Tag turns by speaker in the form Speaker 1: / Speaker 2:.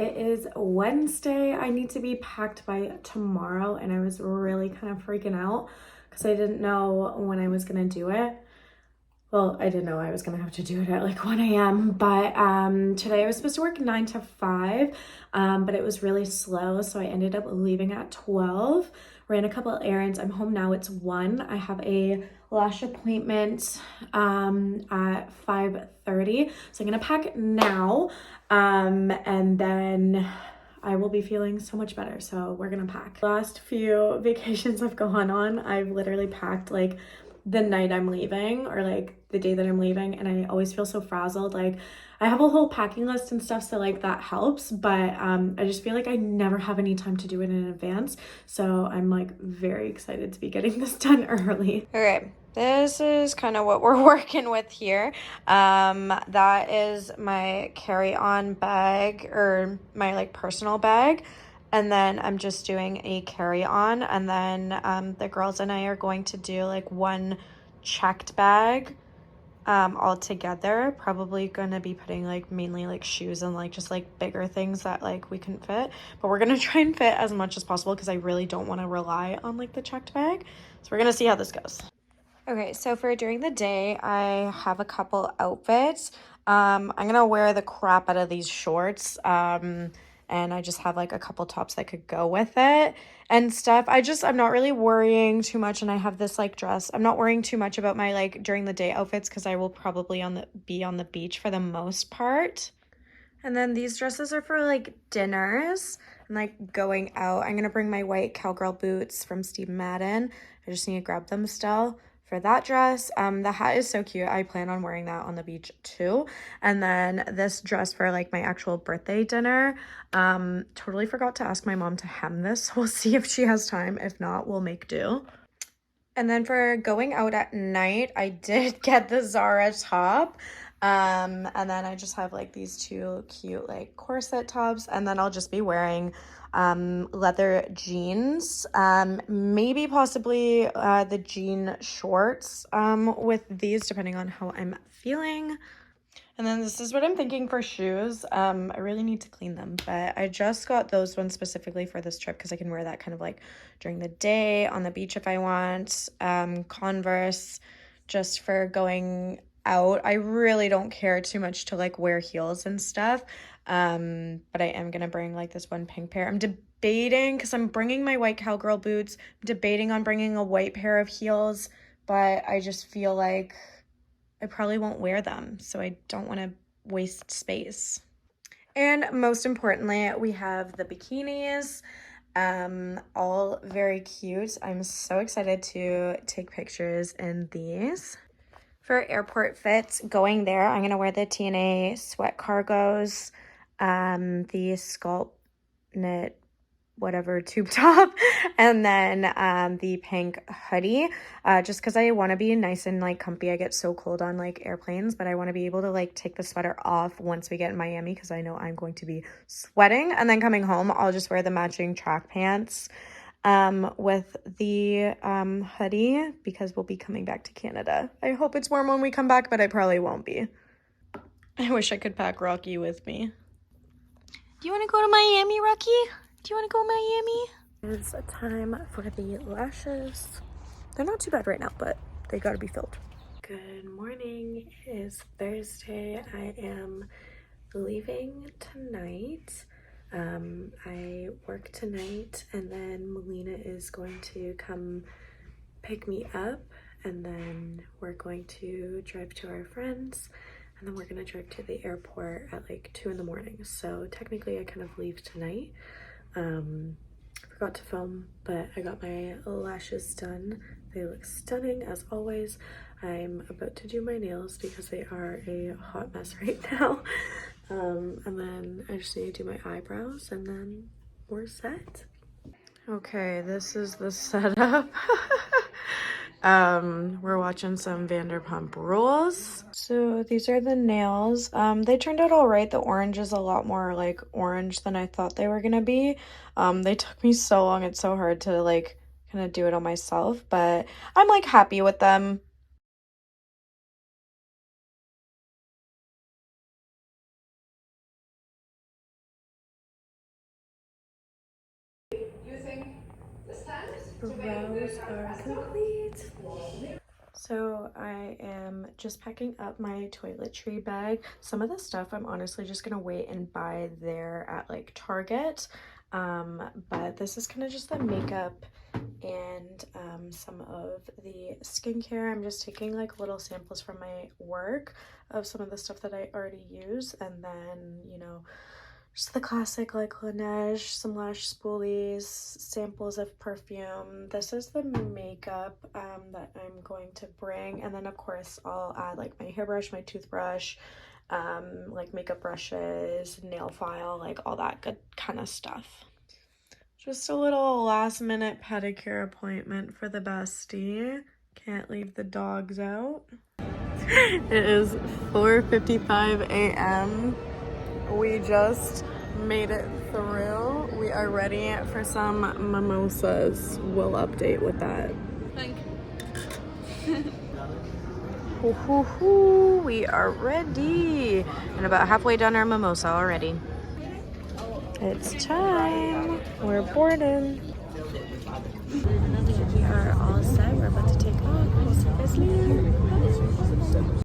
Speaker 1: It is Wednesday. I need to be packed by tomorrow, and I was really kind of freaking out because I didn't know when I was gonna do it. Well, I didn't know I was gonna have to do it at like 1 a.m. But today I was supposed to work 9 to 5, but it was really slow, so I ended up leaving at 12. Ran a couple errands. I'm home now. It's 1. I have a lash appointment at 5:30, so I'm gonna pack now, and then I will be feeling so much better. So we're gonna pack. Last few vacations I've gone on, I've literally packed like the night I'm leaving or like the day that I'm leaving, and I always feel so frazzled. Like I have a whole packing list and stuff, so like that helps, but I just feel like I never have any time to do it in advance. So I'm like very excited to be getting this done early. Okay, this is kind of what we're working with here. That is my carry-on bag, or my like personal bag. And then I'm just doing a carry-on, and then the girls and I are going to do like one checked bag all together. Probably gonna be putting like mainly like shoes and like just like bigger things that like we couldn't fit, but we're gonna try and fit as much as possible because I really don't want to rely on like the checked bag. So we're gonna see how this goes. Okay, so for during the day, I have a couple outfits. I'm gonna wear the crap out of these shorts. And I just have like a couple tops that could go with it and stuff. I'm not really worrying too much, and I have this like dress. I'm not worrying too much about my like during the day outfits because I will probably be on the beach for the most part. And then these dresses are for like dinners and like going out. I'm gonna bring my white cowgirl boots from Steve Madden. I just need to grab them still for that dress. The hat is so cute. I plan on wearing that on the beach too. And then this dress for like my actual birthday dinner. Totally forgot to ask my mom to hem this. We'll see if she has time. If not, we'll make do. And then for going out at night, I did get the Zara top. And then I just have like these two cute like corset tops, and then I'll just be wearing leather jeans, maybe possibly the jean shorts with these, depending on how I'm feeling. And then this is what I'm thinking for shoes. I really need to clean them, but I just got those ones specifically for this trip because I can wear that kind of like during the day on the beach if I want. Converse just for going out. I really don't care too much to like wear heels and stuff. But I am gonna bring like this one pink pair. I'm debating because I'm bringing my white cowgirl boots. I'm debating on bringing a white pair of heels, but I just feel like I probably won't wear them, so I don't want to waste space. And most importantly, we have the bikinis, all very cute. I'm so excited to take pictures in these. For airport fits, going there, I'm going to wear the TNA sweat cargos, the Sculpt knit whatever tube top, and then the pink hoodie, just because I want to be nice and like comfy. I get so cold on like airplanes, but I want to be able to like take the sweater off once we get in Miami because I know I'm going to be sweating. And then coming home, I'll just wear the matching track pants with the hoodie because we'll be coming back to Canada. I hope it's warm when we come back, but I probably won't be. I wish I could pack Rocky with me. Do you want to go to Miami, Rocky? Do you want to go Miami? It's time for the lashes. They're not too bad right now, but they gotta be filled. Good morning. It is Thursday. I am leaving tonight. I work tonight, and then Melina is going to come pick me up, and then we're going to drive to our friends, and then we're gonna drive to the airport at like 2 in the morning. So technically I kind of leave tonight. Forgot to film, but I got my lashes done. They look stunning as always. I'm about to do my nails because they are a hot mess right now. And then I just need to do my eyebrows, and then we're set. Okay, this is the setup. We're watching some Vanderpump Rules. So these are the nails. They turned out all right. The orange is a lot more like orange than I thought they were gonna be. They took me so long. It's so hard to like kind of do it on myself, but I'm like happy with them. brows are complete. So I am just packing up my toiletry bag. Some of the stuff I'm honestly just gonna wait and buy there at like Target. But this is kind of just the makeup and some of the skincare. I'm just taking like little samples from my work of some of the stuff that I already use, and then, you know, just the classic like Laneige, some lash spoolies, samples of perfume. This is the makeup that I'm going to bring, and then of course I'll add like my hairbrush, my toothbrush, like makeup brushes, nail file, like all that good kind of stuff. Just a little last minute pedicure appointment for the bestie. Can't leave the dogs out. It is 4:55 a.m. We just made it through. We are ready for some mimosas. We'll update with that.
Speaker 2: Thank
Speaker 1: you. We are ready. And about halfway done our mimosa already. It's time. We're boarding. We are all set. We're about to take off. I'll see you guys later.